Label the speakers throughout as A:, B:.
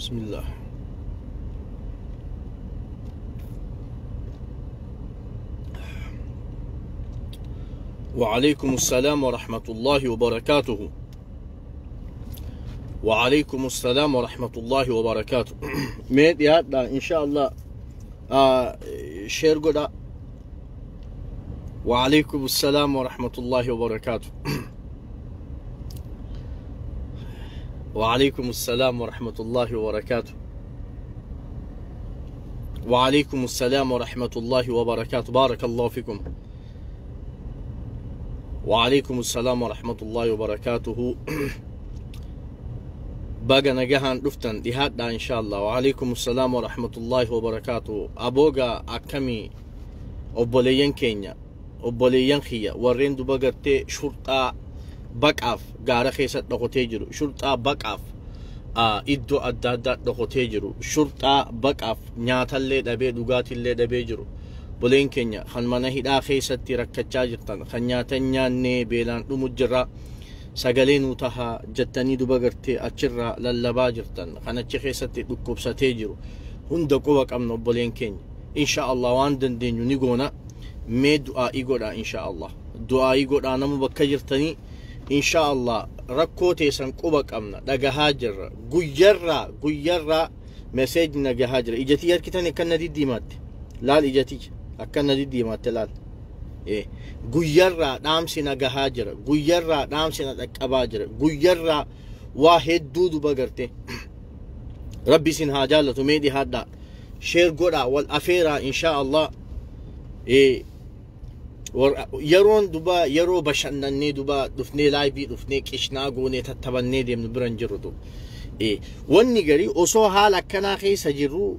A: بسم الله. وعليكم السلام ورحمة الله وبركاته. وعليكم السلام ورحمة الله وبركاته. ميد يا إن شاء الله شير قدا. وعليكم السلام ورحمة الله وبركاته. وعليكم السلام ورحمة الله وبركاته. وعليكم السلام ورحمة الله وبركاته. بارك الله فيكم. وعليكم السلام ورحمة الله وبركاته. بقى نجاهن دفتن دهات إن شاء الله. وعليكم السلام ورحمة الله وبركاته. أبوغا أكمي أبوليين كينيا أبوليين خيا ورين دبقرتي شرطة بقاف غارة خيسات دقوتي جرو شرطة بقاف إدو أدادات دقوتي جرو شرطة بقاف نياتا اللي دبي دوغات اللي دبي جرو بولين كينيا خان مانا هدا خيسات تركتشا جرتان خان نياتا نياني بيلان دمجرا ساقلين وطها جتاني دبقرتي أتشرا للبا جرتان خان أتشي خيسات دقوبساتي جرو هندو قوك أمنو بولين كينيا إن شاء الله واندن دينيو نيقونا مي دعائي قولا إن شاء الله دعائي قولا نمو بكا جرتاني إن شاء الله ركوتي سنقوبك أمنا دقا هاجر قيرا مساج نقا هاجر إجاتي كتاني كان دي ديمات لال إجاتي أكان دي ديمات لال إيه قيرا نامسي نقا هاجر قيرا نامسي نقا باجر قيرا واحد دودو بقرتي ربي سن هاجالة ميدي هادا شير قرا والأفيرا إن شاء الله إيه يرون دوبا يرو بشنني دوبا دفني لايبي دفني كشنا غوني تتبني ديم برنجرو دو إيه والنجاري أصو حالا كنا خيس جرو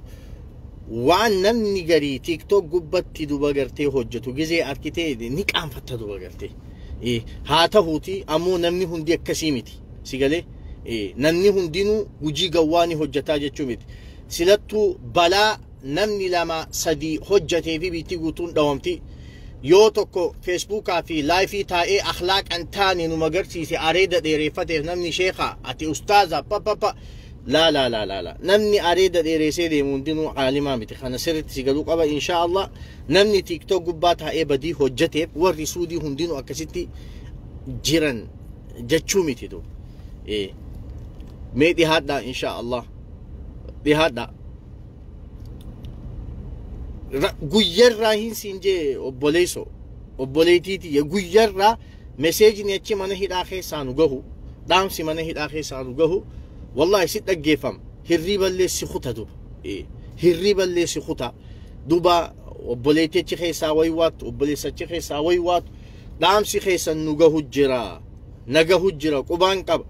A: وان نمنجاري تيك توك قبتي دوبا قرتي حجتو جزي أركتي دي نيك عم فتا دوبا قرتي إيه هاتا هوتي أمو نمني هندي كسيمتي سيقالي إيه نمني هندينو وجي قواني حجتا جتشومتي سلطو بلا نمني لما سدي حجتي في بيتي قوتون دوامتي yoo tokko feesbuukaa fi laayifii taa'ee akhlaaq an taane nu magarsiise areeda dheereeffateef namni sheekaa ati ustaaza papapa laa namni areeda dheereessee deemu hundinuu caalimaa miti kana sirritti si galuu qaba inshaa Allah namni tiiktook gubbaa taa'ee badii hojjateef warri suudii hundinuu akkasitti jiran jechuu miti tu mee dhihaadhaa inshaa Allah dhihaadhaa guyyarraa hin siinjee obboleetiiti ya guyyarraa meseejini achi mana hidhaa keessaa nu gahu dhaamsi mana hidhaa keessaa nu gahu wallahi si dhaggeeffam hirriiballee si kuta duba hirriiballee si kuta duba obboleetii achi keessaa waywaatu obboleessa achi keessaa waywaatu dhaamsi keessan nu gahu jira nagahu jira qubaan qaba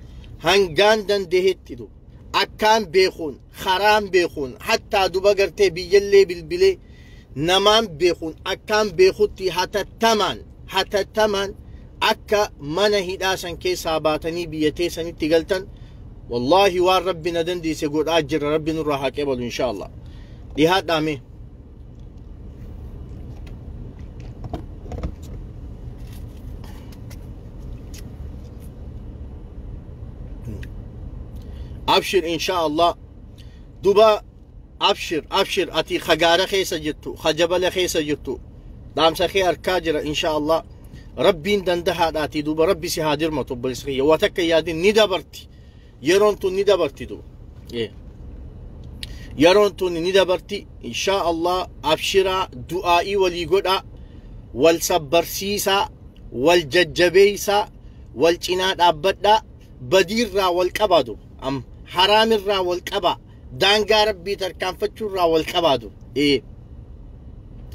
A: hangaan dandeehetti duba akkaan beekuun karaan beekuun hattaa duba gartee biyyallee bilbilee namaan beekun akkaan beekutti hatattamaan akka mana hidhaasan keessaa baatanii biyya teessanitti galtan wallahi waan rabbi na dandeesse godhaa jira rabbi nurraa haa qeebalu inshaa Allah dhihaadhaame abshir inshaa Allah duba أبشر أتي خجارة خيسة جتو خجبلة خيسة جتو دام سخي أركاجرة إن شاء الله ربي دندها داتي دوبا ربي سهادر ما تبالي سخية واتك يادين ندبرتي يرونتو ندبرتي دو يرونتو ندبرتي إن شاء الله أبشرا دعائي وليقودا والسبرسيسا والججبيسا والجناد أبدا بدير را والكبادو أم حرام را والكبا دانغا ربي تركان فتشورا والكبادو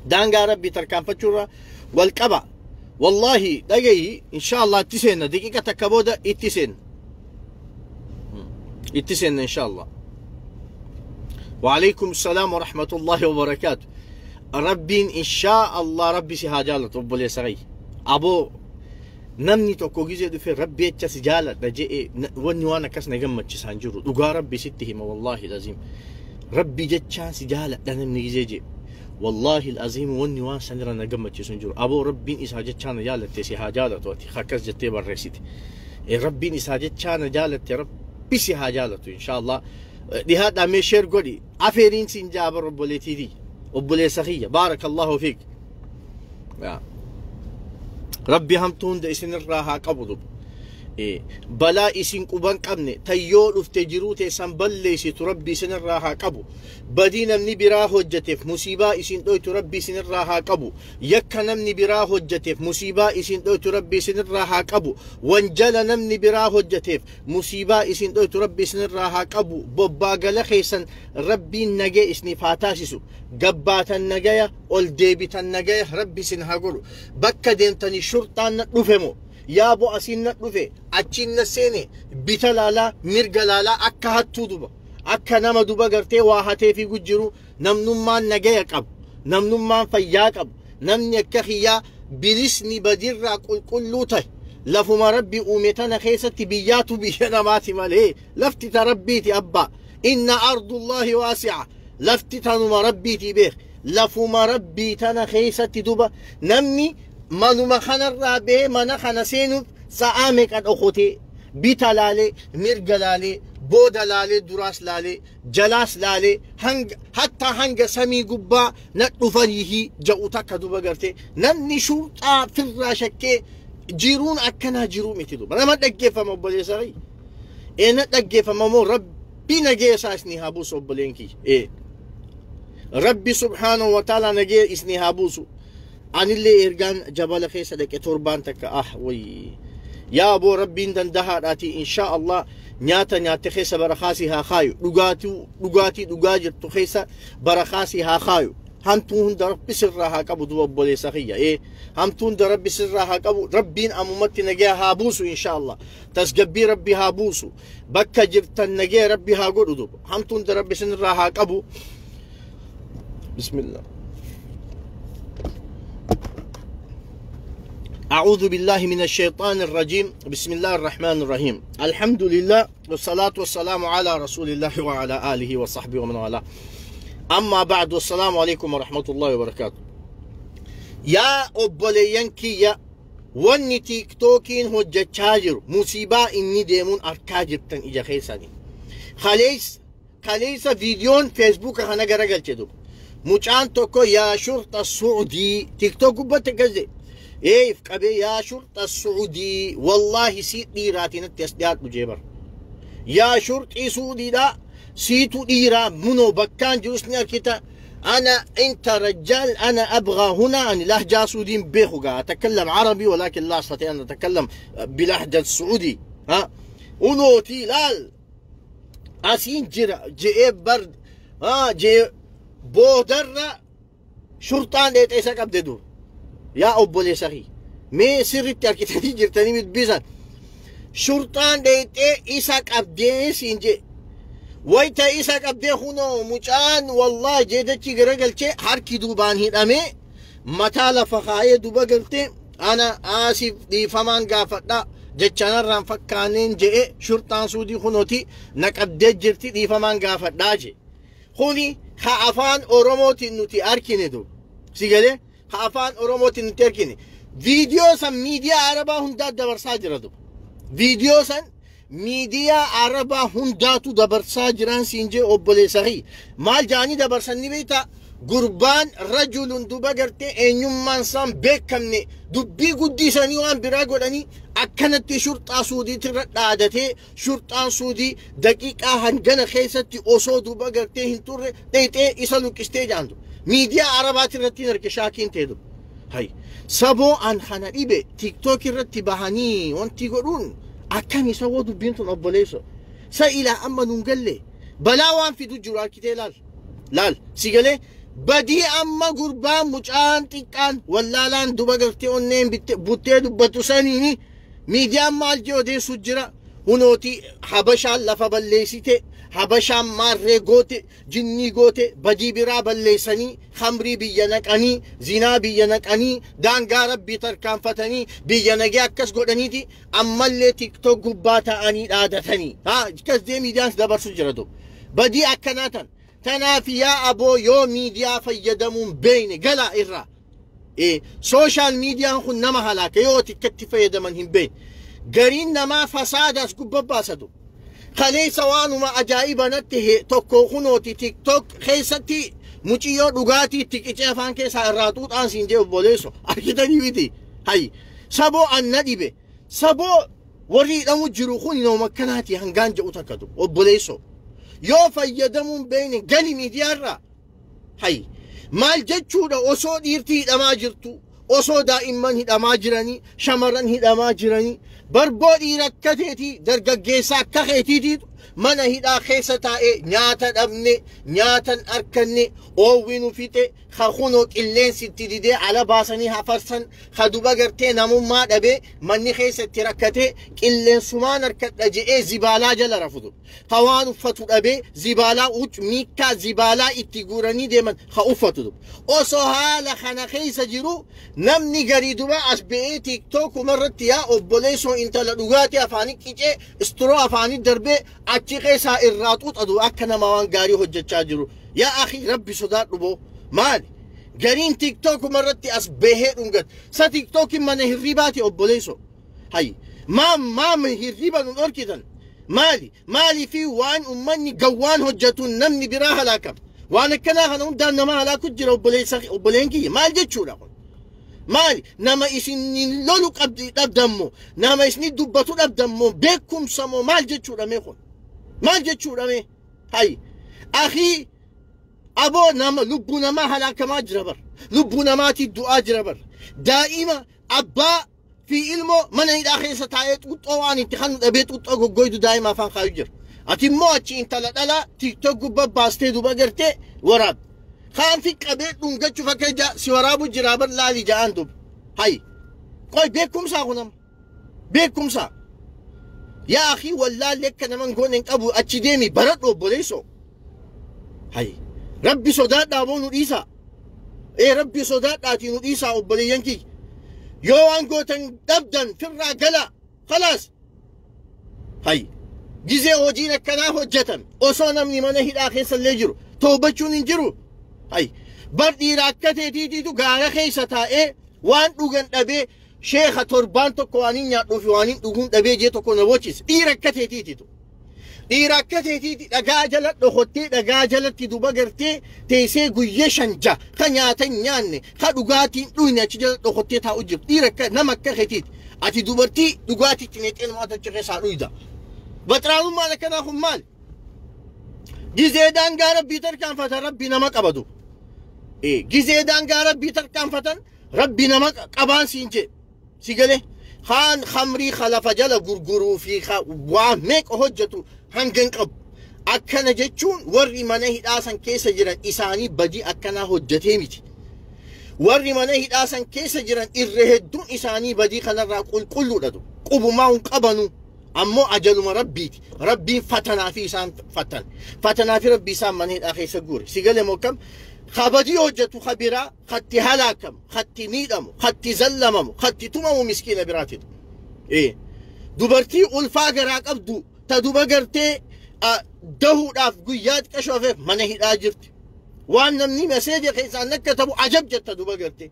A: دانغا ربي تركان فتشورا والكبا والله دقي ان شاء الله اتسين دقيقة تكبودا اتسين ان شاء الله وعليكم السلام ورحمة الله وبركاته ربي ان شاء الله ربي سهاجالة رب لي سغي ابو namni tokko gizee dhufe rabbi achas jaaladha jee wanni waan akkas na gammachiisan jiru dhugaa rabbi sitti hima wallahi lazim rabbi jechaan si jaaladha namni gizee jee wallahi lazim wanni waan sanira na gammachiisan jiru aboo rabbiin isaa jechaan jaalatte si haa jaalatu ati akkas jettee barreessite rabbiin isaa jechaan jaalatte rabbi si haa jaalatu inshaa Allah dhihaadhaa mee sheer godhi afeeriin siin jaabar obboleetiitii obboleessa kiyya baarakallahu fiik rabbi hamtuu hunda isinirraa haa qabu balaa isin quban qabne tayyoo dhufte jiruu teessan balleessitu rabbi isinirraa haa qabu badii namni biraa hojjeteef musiibaa isin dhoytu rabbi isinirraa haa qabu yakka namni biraa hojjeteef musiibaa isin dhoytu rabbi isinirraa haa qabu wanjala namni biraa hojjeteef musiibaa isin dhoytu rabbi isinirraa haa qabu bobbaagala keessan rabbiin nagee isiniif haa taasisu gabbaatan nagaya ol deebitan nagaya rabbi isin haa godhu bakka deemtanii shurxaan na dhufe moo yaa bo asiin na dhufe achiin na seene bita laalaa mirga laalaa akka hattuu duba akka nama duba gartee waa hatee fi gujjiru namnummaan nagaya qabu namnummaan fayyaa qabu namni akka kiyyaa bilisni badirraa qulqulluu ta'e lafuma rabbi uume tana keessatti biyyaatu biyya namaati malee lafti ta rabbiiti abbaa inna ardullahi waasi'a lafti tanuma rabbiiti beek lafuma rabbii tana keessatti duba namni manuma kanarraa bee mana kana seenuuf sa'aa meeqa dhokotee bita laalee mirga laalee booda laalee duraas laalee jalaas laalee hatta hanga samii gubbaa na dhufaniihi ja'u takka duba gartee namni shurxaa firraa shakkee jiruun akkanaa jiruu miti duba nama dhaggeeffama obboleessa kiyya na dhaggeeffama moo rabbi nagee isaa isni haa buusu obboleen kiyya rabbi subhaanahu wa ta'ala nagee isni haa buusu anillee ergaan jabala keessa dhaqe torbaan takka way yaa aboo rabbiin dandahaadhaati inshaa Allah nyaata nyaatte keessa barakaasii haa kaayu dhugaatii dhugaa jirtu keessa barakaasii haa kaayu hamtuu hunda rabbi sirraa haa qabu duba obboleessa kiyya hamtuu hunda rabbi sirraa haa qabu rabbiin ammumatti nagee haa buusu inshaa Allah tasgabbii rabbi haa buusu bakka jirtan nagee rabbi haa godhu duba hamtuu hunda rabbi sirraa haa qabu bismillah أعوذ بالله من الشيطان الرجيم بسم الله الرحمن الرحيم الحمد لله والصلاة والسلام على رسول الله وعلى آله وصحبه ومن والاه أما بعد والسلام عليكم ورحمة الله وبركاته يا أبولينكي يا وني تيك توكين هو جتشاجر مصيبة إني ديمون أركاجر تن إجا خيساني خليس فيديون فيسبوك خانا غرقل چدو مچان توكو يا شرطة السعودي تيك توك بتكزي ايه قبي يا شرطة السعودي والله سيت ديراتي نتسديات مجيبر يا شرطي سعودي دا سيتو ديرا منو بكان جلسني الكتا انا انت رجال انا ابغى هنا ان لهجة سعودي بيخوغا اتكلم عربي ولكن لا استطيع ان اتكلم بلهجة السعودي ها ونوتي لال اسين جرا جي برد ها جي بودر شرطان ديت ايسا قبددو يا أبوليس أخي مي سرت أركتني جرتني متبيزان شرطان ديت إيساك أبديس إنجي ويتا إيساك أبدي خونو مجان والله جيدة چي غرقل چي هركي دوبان هيد أمي متالا فخاية دوبا قلتي أنا آسف دي فمان قافتا جتشانا رام فكانين جي شرطان سودي خونوتي نك أبدي جرتي دي فمان قافتا جي خوني خافان أوروموتي نوتي أركيني دو سيقالي خافان أوروموتي نتركيني فيديو سن ميديا عربا هندات دبرسا جردو فيديو سن ميديا عربا هنداتو دبرسا جران سينجي أبولي سغي مال جاني دبرسا نبيتا قربان رجل دوبا قرتي اينيوم مانسان بيكمني دبي قدي سانيوان براغو لاني أكنت شرطة سودي ترد عادتي شرطة سودي دقيقة هنجن خيستي أوسو دوبا قرتي هنتور تيتي إسالو كستيج عندو ميديا عربات الرتين ركشاكين تيدو هاي سبو عن خنائبه تيك توك الرتي بهاني وانتي قرون أكامي سوادو بنتون أبوليسو سائلة أما ننقلي بلاوان في دو جرار كتي لال سيقلي بدي أما قربان مجان تيكان واللالان دوبا قرتي ونين بوتي دوباتو سانيني ميديا مال جو دي سجرا هنوتي حبشا لفا بليسيتي حبشا ماري غوتي جني غوتي بجي برا بليساني خمري بيانك أني زنا بيانك أني دانقا ربي تركان فتني بيانك أكس قدني دي أما اللي تيك توك قباتا أني آدتني ها كس دي ميديانس دبر سجردو بدي أكناتن تنافي يا أبو يو ميديا فيدمون بيني قلا إرا إيه سوشال ميديا خن نما هلاك يو تكتي فيدمن هم بين قرين نما فساد أسكو بباسدو خلي سوانما أجائبا نته توكو خنوتي تيك توك خيستي muciyyoo dhugaatii tiqicee afaan keessaa irraa xuuxaan siin jee obboleesso argitanii miti hay saboo anna dhibe saboo warri hidhamu jiru kun nooma akkanaati hangaan jedhu takkatu obboleesso yoo fayyadamuun beeyne gali miidiyaarraa hay maal jechuudha osoo dhiirtii hidhamaa jirtu osoo daa'imman hidhamaa jiranii shamarran hidhamaa jiranii barboo dhiira akka teetii dargaggeessaa akka keetiitiitu mana hidhaa keessa taa'ee nyaata dhabne nyaatan arkanne oowwinu fixe khunoo qilleensitti didee ala baasanii hafarsan duba gartee namummaa dhabee manni keessatti rakkatee qilleensumaan harkadha je'ee zibaalaa jala rafutu waan uffatu dhabee zibaalaa uch miikkaa zibaalaa itti guuranii deeman uffatu osoo haala kana keessa jiru namni garii duba as be'ee tiiktookuma irratti yaa obboleessoo intala dhugaatii afaanii qicee istiroo afaanii darbee achi keessaa irraa xuuxatu akka nama waan gaarii hojjechaa jiru yaa akhi rabbi sodaadhu boo maali gariin tiiktookuma irratti as behee dhungat sa tiiktookiin mana hirribaati obboleessoo hay maam hirriba nun dhorkitan maali fi waan ummanni gawwaan hojjetuun namni biraa halaakam waan akkanaa kana hundaan nama halaaku jira obboleen kiyya maal jechuudha kun maali nama isin lolu qabdi dhabdammoo nama isin dubbatu dhabdammoo beekumsa moo maal jechuudha mee kun maal jechuudha mee hay akhi aboo nama lubbuu namaa halaakamaa jira bar lubbuu namaatiif du'aa jira bar daa'ima abbaa fi ilmoo mana hidhaa keessa taa'ee xuuxxoo waan itti kan dhabee xuuxxoo goggoydu daa'ima afaan kaayu jira ati immoo achi intala dhalaa tiiktook gubbaa baastee duba gartee waraab kaan fi qabee dhungachuuf akka si waraabu jira bar laali ja'aan dub hay qoy beekumsaa kunam beekumsaa yaa akhi wallaallee akka naman goone hin qabu achi deemi baradhu obboleessoo hay rabbi sodaadhaa moo nu dhiisaa rabbi sodaadhaatii nu dhiisaa obboleeyyan kiyya yoo waan gootan dhabdan firraa gala khalaas hay gizee hojiin akkanaa hojjetan osoo namni mana hidhaa keessa illee jiru toobachuun hin jiru hay bar dhiira akka teetiitiitu gaara keessa taa'ee waan dhugan dhabee sheekha torbaan tokko waan hin nyaadhuufi waan hin dhuguun dhabee jee tokko na bochise dhiira akka teetiitiitu dhiira akka teetiiti dhagaa jala dhokottee dhagaa jalatti duba gartee teessee guyyee shanja ka nyaata hin nyaanne ka dhugaatiin dhuyne achi jala dhokottee taa'u jirtu dhiira akka nama akka keetiiti ati dubartii dhugaatiitti neexee nama achi keessaa dhuyda baxraanummaan akkanaa kun maali gizee daangaa rabbii tarkaanfatan rabbi nama qabatu gizee daangaa rabbii tarkaanfatan rabbi nama qabaan siin jee si galee kaan khamrii khalafa jala gurguruu fi waa meeqa hojjetu hangan qabu akkana jechuun warri mana hidhaasan keessa jiran isaanii badii akkanaa hojjetee miti warri mana hidhaasan keessa jiran irra hedduun isaanii badii kanarraa qulqulluudhatu qubumaa hin qabanu ammoo ajaluma rabbiiti rabbiin fatanaa fi isaan fatanaa fi rabbii isaan mana hidhaa keessa guure si galee moo kam خبدي وجدت خبرا خدت هلاكم خدت ميدم خدت زلمم خدت تمم مسكين براتد دبرتي الفاقر أبدو تدبرتي دهو داف قياد كشوفه منه الآجرت وان نمني مسيدي خيسان نكتبو عجب جت تدبرتي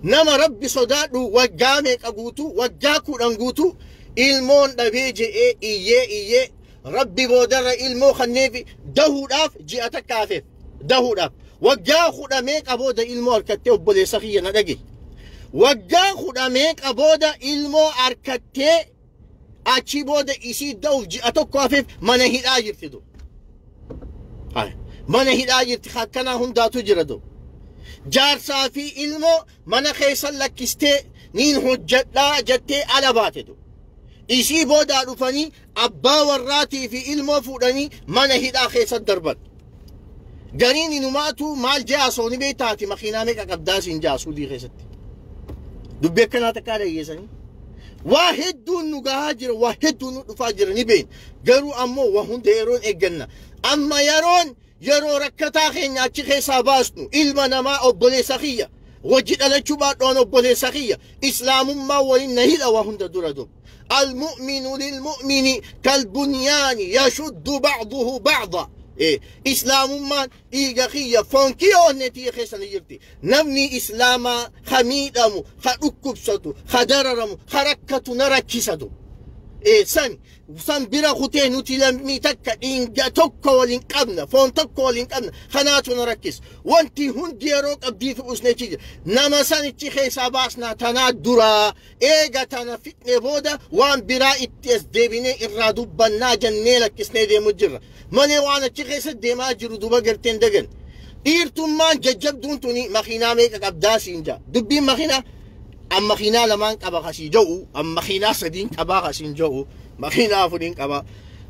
A: نما ربي صدادو وقامك أقوتو وقاكو ننقوتو المون نبيجي إيه ربي بودر المو خنيفي دهو داف جيئتك كافف دهو داف waggaa kudhameeqa booda ilmoo harkattee obboleessa kiyya na dhage waggaa kudhameeqa booda ilmoo harkattee achi booda isii da'uuf ji'a tokko hafeef mana hidhaa jirti do mana hidhaa jirti akkanaa hundaatu jira do jaarsaa fi ilmoo mana keessan lakkistee niin hojjedhaa jettee ala baate do isii boodaa dhufanii abbaa warraatii fi ilmoo fuudhanii mana hidhaa keessan darban قريني نماتو مال جاسوني بيتاتي مخينا ميكا قبداسين جاسو دي خيستي دبي كنا تكالي يساني واحد دون نقاهاجر واحد دون نفاجر نبين قروا أمو وهم ديرون إيقنا أما يرون ركتا خين ياتي خيسا باسنو إلما نما أبولي سخية وجد على جبات دون أبولي سخية إسلام ما وإن هلا وهم دردو المؤمن للمؤمن كالبنيان يشد بعضه بعضا إسلام ما إيجاخية فانكيو نتي خيسان يرتي نبني إسلاما خميدامو خركبساتو خدررمو خركتو نركيساتو
B: san bira kutee nuti lammii takka dhiinga tokko waliin qabna foon tokko waliin qabna kanaatu na rakkis wanti hundi yeroo qabdii fu'usneechi jira nama sanichi keessaa baasnaa tanaa duraa eega tana fixne booda waan biraa itti as deebinee irraa dubbannaa jennee lakkisnee deemu jirra malee waan achi keessa deemaa jiru duba garteen dagan dhiirtummaan jajjabduun tuni makiinaa meeqa qabdaa siin jaa dubbiin makiinaa am makiinaa lamaan qaba kasii ja'u am makiinaa sadiin qabaa kasiin ja'u makiinaa afuriin qaba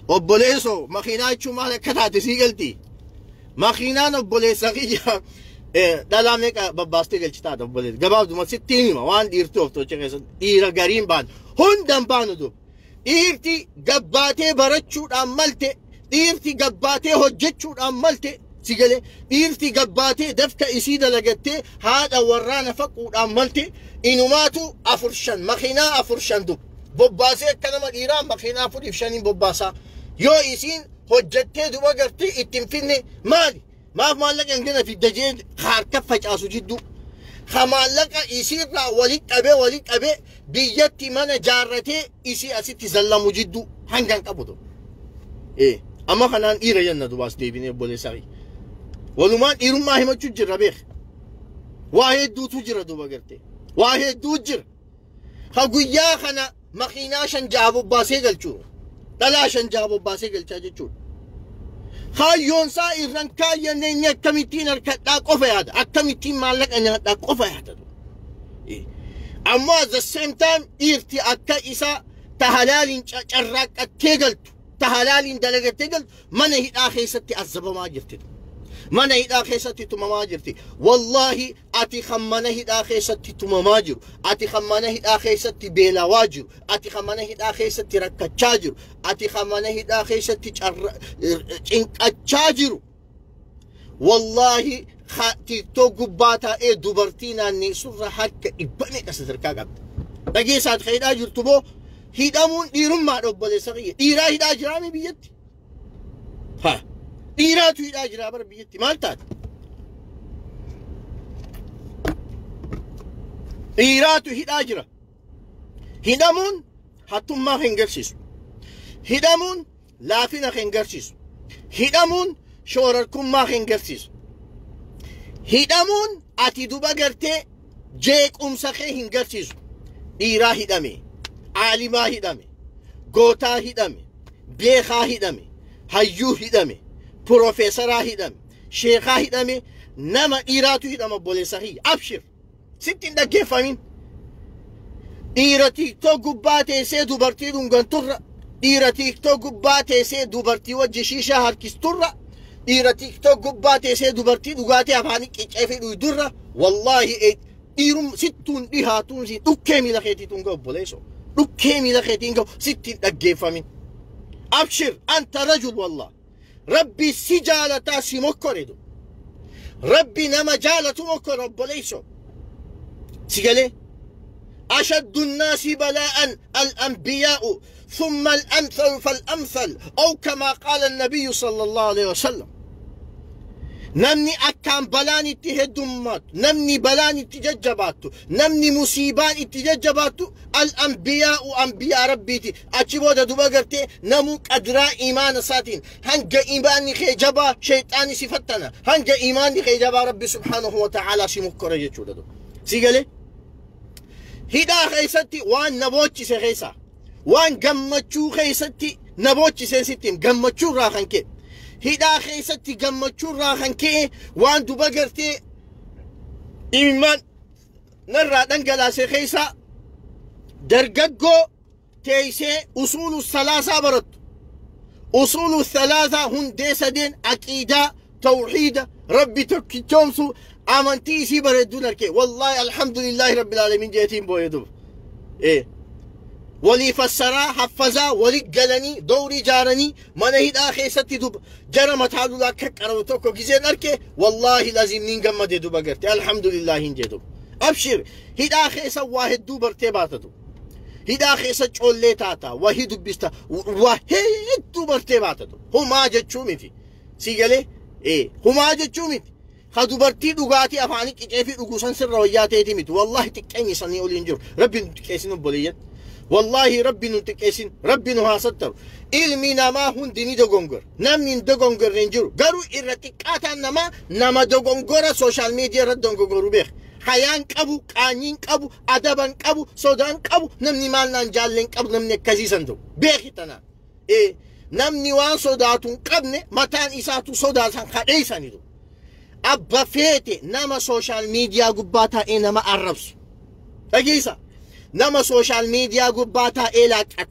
B: obboleessoo makiinaa jechuun maal akka taate sii galti makiinaan obboleessa kiyya dhalaa meeqa babbaastee galchi taata obboleessa gabaabduma sittiin hima waan dhiirti of tocha keessatti dhiira gariin baanu hundan baanu du dhiirti gabbaatee barachuudhaan malte dhiirti gabbaatee hojjechuudhaan malte si galee dhiirti gabbaatee dafka isii dalagattee haadha warraana faquudhaan malte inumaatu afur shan makiinaa afur shan du bobbaasee akka nama dhiiraa makiinaa afuriif shaniin bobbaasaa yoo isiin hojjettee duba gartee ittiin finne maali maaf maallaqa hin gana fidda jee harka facaasu jidduu ha maallaqa isiirraa walitti qabee biyyatti mana jaarratee isii asitti zallamu jidduu hangan qabutu amma kanaan dhiira yenna dubaas deebinee obboleessaa walumaan dhiirummaa himachuu jirra beek waa hedduutu jira duba gartee waa hedduu jira ha guyyaa kana makiinaa shan jaha bobbaasee galchuu dhalaa shan jaha bobbaasee galchaa jechuudha hayyoonsaa irran kaayyanneenye akkamittiin harkadhaa qofa yaada akkamittiin maallaqa nyaadhaa qofa yaada ammoo at the same time dhiirti akka isa ta halaaliin carraaqqattee galtu ta halaaliin dalagattee galtu mana hidhaa keessatti azabamaa jirti mana hidhaa keessatti tumamaa jirti wallahi ati kan mana hidhaa keessatti tumamaa jiru ati kan mana hidhaa keessatti beelawaa jiru ati kan mana hidhaa keessatti rakkachaa jiru ati kan mana hidhaa keessatti cinqachaa jiru wallahi TikTok gubbaa taa'ee dubartii naanneessurra harka dhibbame qasa sadarkaa qabda dhageessaat ka hidhaa jirtu boo hidhamuun dhiirummaadha obboleessa kiyya dhiiraa hidhaa jiraami biyyatti dhiiraatu hidhaa jira bara biyyatti maal taate dhiiraatu hidhaa jira hidhamuun hattummaa kan garsiisu hidhamuun laafina kan garsiisu hidhamuun shoorarkummaa kan garsiisu hidhamuun ati duba gartee jeequmsa kee hin garsiisu dhiiraa hidhame aalimaa hidhame gootaa hidhame beekaa hidhame hayyuu hidhame Profeesaraa hidhame sheekaa hidhame nama dhiiraatu hidhama obboleessa kiyya abshir sitti hin dhaggeeffamin dhiira TikTok gubbaa teessee dubartii dhunganturra dhiira TikTok gubbaa teessee dubartii wajji shiishaa harkisturra dhiira TikTok gubbaa teessee dubartii dhugaatii afaanii qicceefii dhuydurra wallaahi dhiirum sittuun dhihaatuun si dhukkee miila keetiituun ga'u obboleessa dhukkee miila keetiin ga'u sitti hin dhaggeeffamin abshir anta rajul wallah ربي سجالة سمكرد ربي نما جالة مكر بليسو سجله أشد الناس بلاء الأنبياء ثم الأمثل فالأمثل أو كما قال النبي صلى الله عليه وسلم نمني أكام بلان اتهدمات نمني بلان اتججبات نمني مصيبان اتججبات الأنبياء أنبياء ربيتي أجيبودا دوباغرتي نموك أدرا إيمان ساتين هنجا إيماني خيجبا شيطاني صفتنا هنجا إيماني خيجبا ربي سبحانه وتعالى سمكر يجودا دو سيقالي هدا خيستي وان نبوتي سيخيسا وان قمتشو خيستي نبوتي سيستيم قمتشو راخن كي هدا خيستي قمتشو راخن كي وان دوباغرتي إيمان نرى دنقلا سيخيسا درججو تيسي أصول الثلاثة برد أصول الثلاثة هن ديسدين عقيدة توحيد ربي تركي تومسو آمنتي سي بردون الكي والله الحمد لله رب العالمين جيتين بويدو ولي فسرا حفظا ولي قلني دوري جارني منهيد آخي ستي دوب جرمت حالو لاكك أروتوكو جيزين الكي والله لازم ننقم دي دوبا قرتي الحمد لله هنجي أبشر هيد آخي سواهد دوبر تيباتتو هيدا خيسة جولي تاتا وهي دبستا وهي دبرتي باتتو هما جتشو ميتي سيقالي هما جتشو ميتي خدبرتي دوغاتي أفانيك إجافي دوغوسان سر روياتي ميتي والله تكيني سني أولي انجر ربي تكيسين بوليات والله ربي نتكسين ربي نهاستر علمي نما هندني دغونغر نمني دغونغر رنجرو غرو إرتكاتا نما دغونغر سوشال ميديا ردغونغرو بيخ حيان قبو قانين قبو أدبان قبو سودان قبو نمني مالنا نجالين قبو نمني كزيسندو بيخي تنا نمني وان سوداتون قبني متان إساتو سوداتان خديساني دو أبا فيتي نما سوشال ميديا قباتا إنما أربسو أجيسا نما سوشال ميديا قباتا إلاكت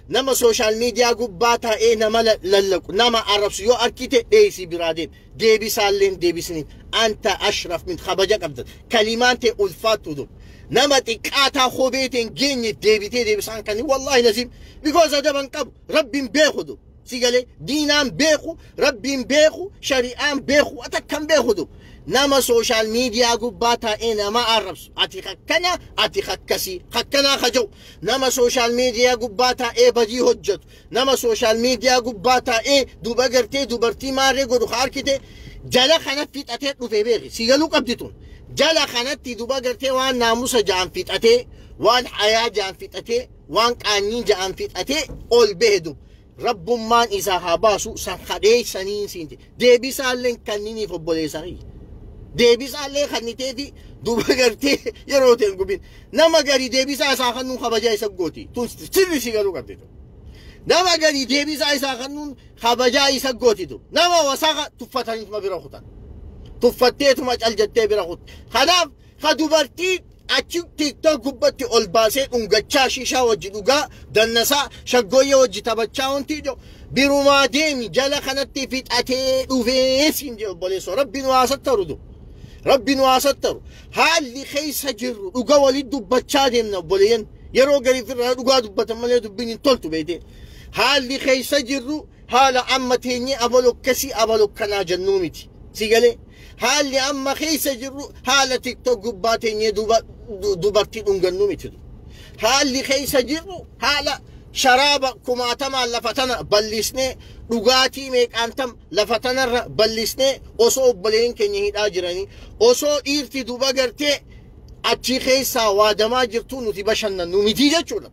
B: نما سوشال ميديا قباتا نما للكو نما أربسو يو أركيتي ديسي برادين ديبي سالين ديبي سنين أنت أشرف من خبجك أبدا كلمات ألفات دو نما تكاتا خوبيتين جيني ديبي سانكاني والله لازم because أدبان قبو ربي بيخو دو سيقالي دينان بيخو ربي بيخو شريعان بيخو أتكن بيخو دو نما سوشال ميديا قباتا نما أربس أتي خكنا أتي خكسي خكنا خجو نما سوشال ميديا قباتا بجي هجت نما سوشال ميديا قباتا دوبغرتي دوبرتي ماري قدو خاركتي جلا خانت فيت أتيت نفي بيغي سيقالو قبدتون جلا خانت دوبغرتي وان ناموس جان فيت أتي وان حياة جان فيت أتي وان قانين جان فيت أتي أول بهدو رب مان إذا هاباسو سنخدي سنين سنتي ديبي سالين كنيني فبولي ساري ديبي سالين خنيتي دي دوبغرتي يروتين قبين نما غري ديبي ساخنون خبجاي سقوتي تون سيري سيغالو قبدتو نما غري ديبي ساخنون خبجاي سقوتي تو نما وساخ تفتاني ما بيرخوتان تفتيت ما الجتي بيرخوت خلاف خدوبرتي أشوف تيك توك قبتي أولباسة أنقطع شيشة وجدوجا دنسا شقوية وجتابتشاون تيجو بيروما ديمي جلا خنتي فيت أتي وفيسين جو بوليسو ربي نواسترو دو ربي نواسترو هاللي خيس جرو دوجا وليد دبتشا ديمنا بولين يرو غري في دوجا دبتمالي دبين تولتو بيتي هاللي خيس جرو هالا عمتيني أبلو كسي أبلو كنا جنومتي سيقالي هاللي أما خيس جرو هالا تيك توك قباتيني دوبرتي دونغنو ميتدو هاللي خيس جرو هالا شراب كماتما لفتنا بلسني دوغاتي ميك أنتم لفتنا بلسني أوسو بلين كنيه الأجراني أوسو إيرتي دوبغرتي أتشي خيسا وادما جرتو نتي بشنا نمتيجة چولا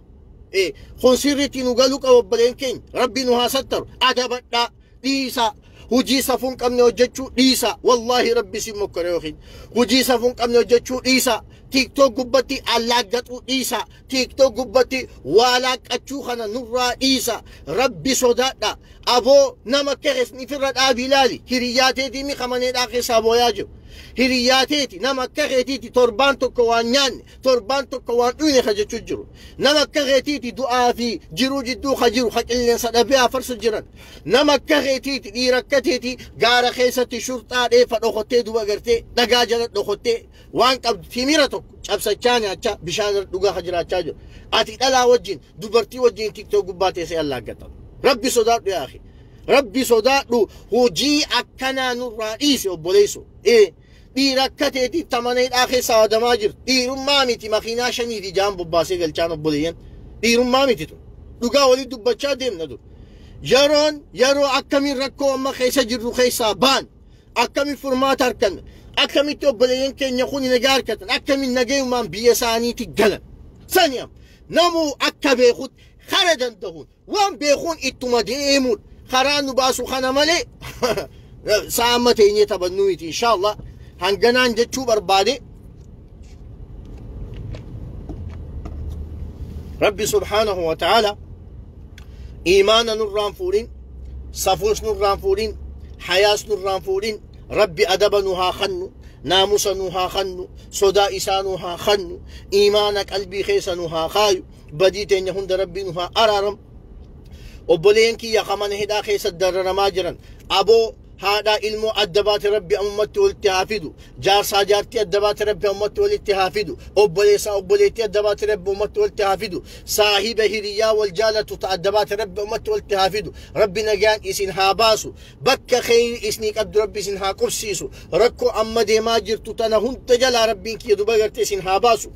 B: خنسيرتي نغالوك أو بلين كين ربي نها ستر أدبتا ديسا هجي سفون قمنا وجدشو ديسا والله ربي سيموك ريوخين هجي سفون قمنا وجدشو ديسا تيك توك قبتي علاقتو ديسا تيك توك قبتي والاك أتشوخنا نورا ديسا ربي صداتا أبو نما كغس نفرد آبلالي هرياتي دي مي خماني داخي سابو ياجو هرياتي نما كغيتي توربان توكوان نيان توربان توكوان اوني خجا تجرو نما كغيتي دعاء في جرو جدو خجرو خج اللي صدبيا فرس جران نما كغيتي ديركتي غارا خيستي شرطه دي فدوخته دو غرتي دغاجل دوخته وان قب تيميرتو چبسچان اچا بشان دوغا خجرا چاجو اتي دلا وجين دوبرتي وجين تيك تو غباتي سي الله غتا ربي صدق يا اخي ربي صدق هوجي اكنا نور رئيس وبوليسو ديركتي دي تمني اخي ساده ماجر ديرم مامتي مخينا شني دي جام باسي گلچانو بولين ديرم مامتي تو دوغا ولي دبچا ديم ندو يرو اكمي ركو ما خيسا جرو خيسا بان اكمي فرمات اركن اكمي تو بولين كن يخوني نجار كتن اكمي نجي مان بيساني تي گلن ثانيا نمو اكبي خود خردن دهون وان بيخون اتما ديمون خرانو باسو خنمالي سامتيني تبنويتي ان شاء الله هنگنان جچو بربادي ربي سبحانه وتعالى إيمانا نران فورين صفوس نران فورين حياس نران فورين ربي أدب نها خنو ناموس نها خنو صدا إسانها خنو إيمانك قلبي خيس نها خايو بديتين يهند ربي نها أرارم وبلين كي يخمن هدا خيس الدر ماجرا أبو هذا علم أدبات ربي أمتي والتحافظ جار ساجارتي أدبات ربي أمتي والتحافظ أبوليسا أبوليتي أدبات ربي أمتي والتحافظ صاحب هريا والجالة أدبات ربي أمتي والتحافظ ربي نجان إسنها باسو بك خير إسنيك عبد ربي إسنها قبسيسو ركو أما دي ما جرت تنهن تجلى ربي كي دبغرت إسنها باسو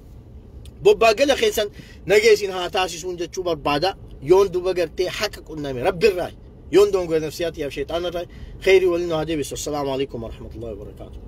B: بوبا قال خيسن نجي إسنها تاسيسون جتشو بربادا يون دبغرت حقق قنامي ربي الراي يوندون نفسياتي يا شيطان الراي خيري ولنا هدي بس السلام عليكم ورحمة الله وبركاته.